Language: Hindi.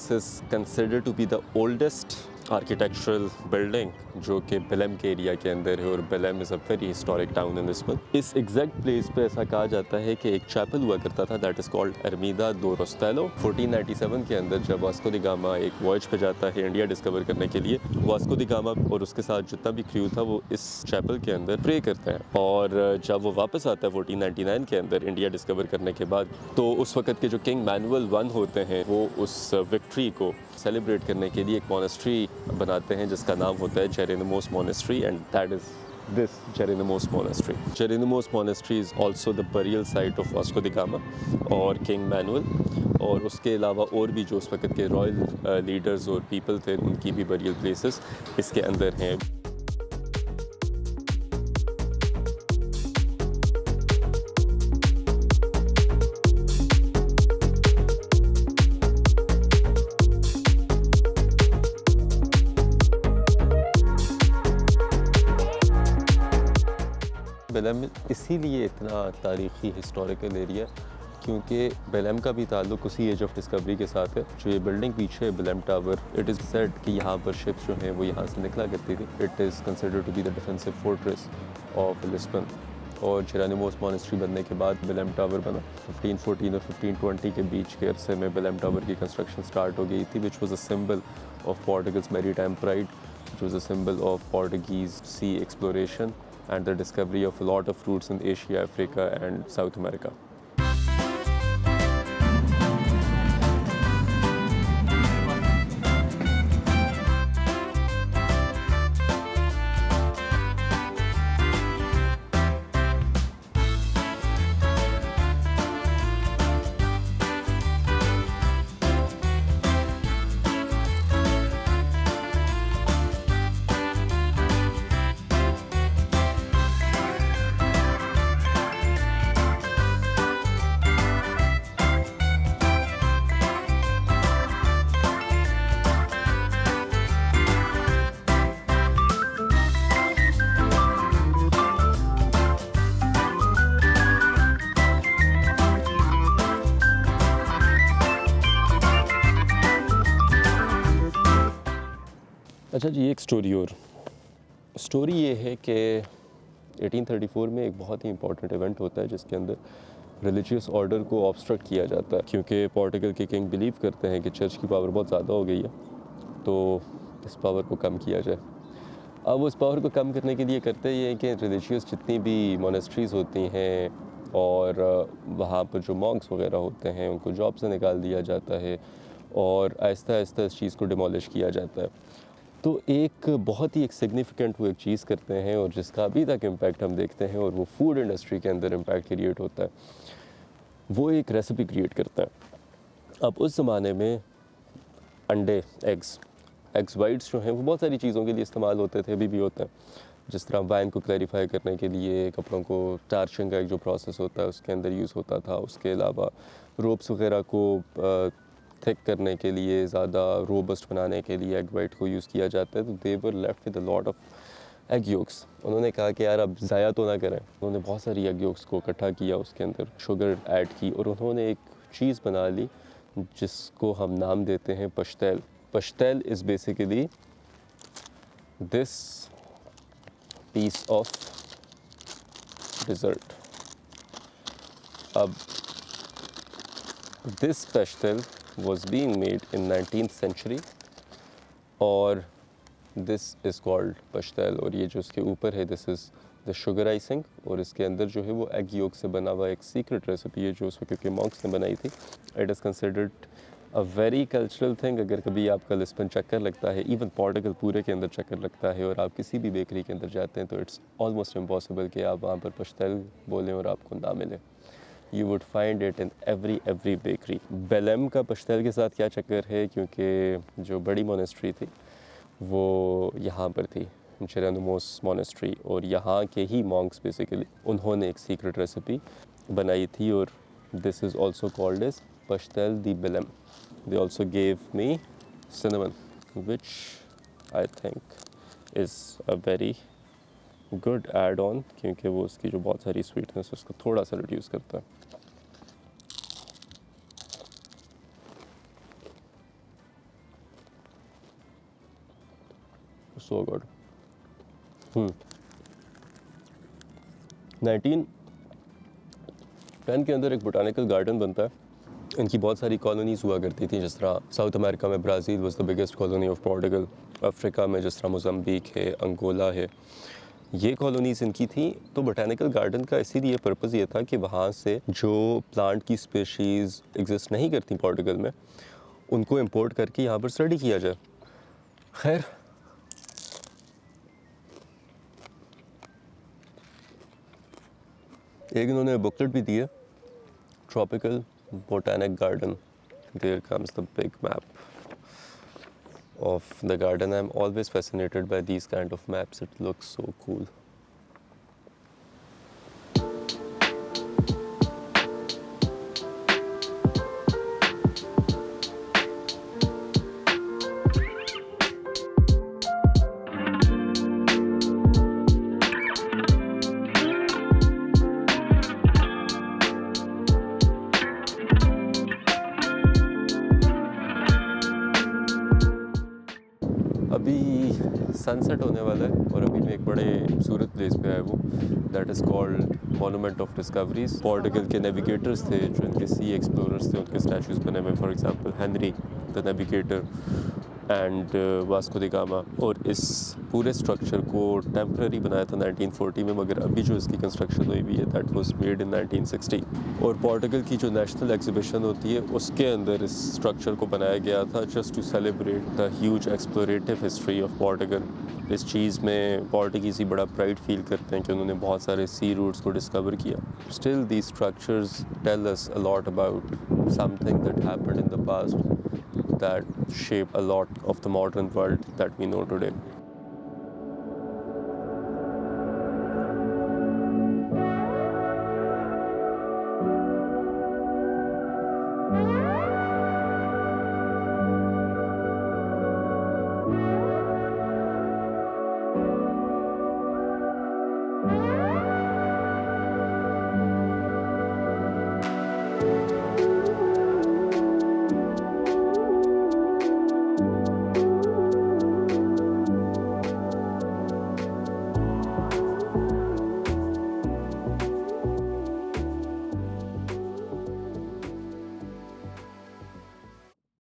This is considered to be the oldest architectural building जो कि बेलेम के एरिया के अंदर है, और Belem is a very historic town in Lisbon. इस एग्जैक्ट प्लेस पे ऐसा कहा जाता है कि एक चैपल हुआ करता था, दैट इज़ कॉल्ड अर्मीदा दो रोस्टेलो। 1497 के अंदर जब वास्को द गामा एक वॉयज पे जाता है इंडिया डिस्कवर करने के लिए, वास्को द गामा और उसके साथ जितना भी क्रू था वो इस चैपल के अंदर प्रे करते हैं, और जब वो वापस आता है 1499 के अंदर इंडिया डिस्कवर करने के बाद, तो उस वक्त के जो किंग मैनुअल वन होते हैं वो उस विक्ट्री को सेलिब्रेट करने के लिए एक मोनेस्ट्री बनाते हैं जिसका नाम होता है Jeronimos monastery, and that is this Jeronimos Monastery. Jeronimos Monastery is also the burial site of Vasco da Gama और King Manuel, और उसके अलावा और भी जो उस वक्त के रॉयल लीडर्स और पीपल थे उनकी भी बरियल प्लेसेस इसके अंदर हैं। बेलम इसीलिए इतना तारीख़ी हिस्टोरिकल एरिया क्योंकि बेलम का भी ताल्लुक उसी एज ऑफ डिस्कवरी के साथ है। जो ये बिल्डिंग पीछे है Belum tower, it is said कि यहाँ पर शिप्स जो हैं वो यहाँ से निकला करती थी। It is considered to be the defensive fortress of Lisbon. और जेरोनिमोस मॉनेस्ट्री बनने के बाद बेलम टावर बना। 1514 और 1520 के बीच के अरसे में बेलम टावर की कंस्ट्रक्शन स्टार्ट हो गई थी, which was a symbol of Portugal's maritime pride, which was a symbol of Portuguese sea exploration and the discovery of a lot of routes in Asia, Africa and South America. अच्छा जी, एक स्टोरी ये है कि 1834 में एक बहुत ही इंपॉर्टेंट इवेंट होता है जिसके अंदर रिलीजियस ऑर्डर को ऑब्स्ट्रक्ट किया जाता है, क्योंकि पोर्टुगल के किंग बिलीव करते हैं कि चर्च की पावर बहुत ज़्यादा हो गई है, तो इस पावर को कम किया जाए। अब उस पावर को कम करने के लिए करते ये हैं कि रिलीजियस जितनी भी मोनेस्ट्रीज़ होती हैं और वहाँ पर जो मॉन्क्स वगैरह होते हैं उनको जॉब से निकाल दिया जाता है, और आहिस्ता आहिस्ता इस चीज़ को डिमोलिश किया जाता है। तो एक बहुत ही एक सिग्निफिकेंट वो एक चीज़ करते हैं और जिसका अभी तक इम्पैक्ट हम देखते हैं, और वो फूड इंडस्ट्री के अंदर इम्पैक्ट क्रिएट होता है, वो एक रेसिपी क्रिएट करता है। अब उस ज़माने में अंडे, एग्स वाइट्स जो हैं वो बहुत सारी चीज़ों के लिए इस्तेमाल होते थे, अभी भी होते हैं। जिस तरह वाइन को क्लैरिफाई करने के लिए, कपड़ों को टार्चिंग का एक जो प्रोसेस होता है उसके अंदर यूज़ होता था। उसके अलावा रोप्स वगैरह को थिक करने के लिए, ज़्यादा रोबस्ट बनाने के लिए एग वाइट को यूज़ किया जाता है। तो they were left with a lot of egg yolks. उन्होंने कहा कि यार अब ज़ाया तो ना करें। उन्होंने बहुत सारी एग योक्स को इकट्ठा किया, उसके अंदर शुगर ऐड की, और उन्होंने एक चीज़ बना ली जिसको हम नाम देते हैं pastel. Pastel is basically this piece of dessert. अब this pastel was being made in 19th century और this is called पश्तैल। और ये जो इसके ऊपर है this is the sugar icing, और इसके अंदर जो है वो एग योक से बना हुआ एक सीक्रेट रेसिपी है जो उस वक्त के मॉन्क्स ने बनाई थी। It is considered a very cultural thing. अगर कभी आपका लिस्बन चक्कर लगता है, इवन पोर्टुगल पूरे के अंदर चक्कर लगता है, और आप किसी भी बेकरी के अंदर जाते हैं तो इट्स ऑलमोस्ट इम्पॉसिबल कि आप वहाँ पर पश्तैल बोलें और आपको ना मिले। You would find it in every bakery. Belum का पश्तैल के साथ क्या चक्कर है, क्योंकि जो बड़ी मोनेस्ट्री थी वो यहाँ पर थी, जेरोनिमोस मोनेस्ट्री, और यहाँ के ही मॉन्क्स बेसिकली उन्होंने एक सीक्रेट रेसिपी बनाई थी, और this is also called as pastel de Belem. They also gave me cinnamon, which I think is a very good add on, क्योंकि वो उसकी जो बहुत सारी स्वीटनेस उसको थोड़ा सा रिड्यूस करता है। So good. 1910 के अंदर एक बोटानिकल गार्डन बनता है। इनकी बहुत सारी कॉलोनीज़ हुआ करती थी, जिस तरह साउथ अमेरिका में Brazil was the biggest colony of Portugal, Africa में जिस तरह मोज़म्बिक है, अंगोला है, ये कॉलोनीज़ इनकी थी। तो बोटानिकल गार्डन का इसीलिए पर्पज़ ये था कि वहाँ से जो प्लांट की स्पेशीज़ एग्जिस्ट नहीं करती पोर्टुगल में, उनको इंपोर्ट करके यहाँ पर स्टडी किया जाए। खैर, एक इन्होंने बुकलेट भी दी है, tropical botanic garden. There comes the big map of the garden. I'm always fascinated by these kind of maps. It looks so cool. अभी सनसेट होने वाला है और अभी मैं एक बड़े खूबसूरत प्लेस पे आया हूँ, that is called monument of discoveries. Portugal के नेविगेटर्स थे जो इनके सी एक्सप्लोरर्स थे, उनके स्टैचूज़ बने हुए, for example Henry the navigator and Vasco the gamma. और इस पूरे स्ट्रक्चर को टेम्पररी बनाया था 1940 में, मगर अभी जो इसकी कंस्ट्रक्शन हुई हुई है दैट वाज मेड इन 1960। और पोर्टुगल की जो नेशनल एग्जीबिशन होती है उसके अंदर इस स्ट्रक्चर को बनाया गया था just to celebrate the huge explorative history of Portugal. इस चीज़ में पोर्टुगीज़ बड़ा प्राइड फील करते हैं कि उन्होंने बहुत सारे सी रूट्स को डिस्कवर किया। Still these structures tell us a lot about something that happened in the past that shape a lot of the modern world that we know today.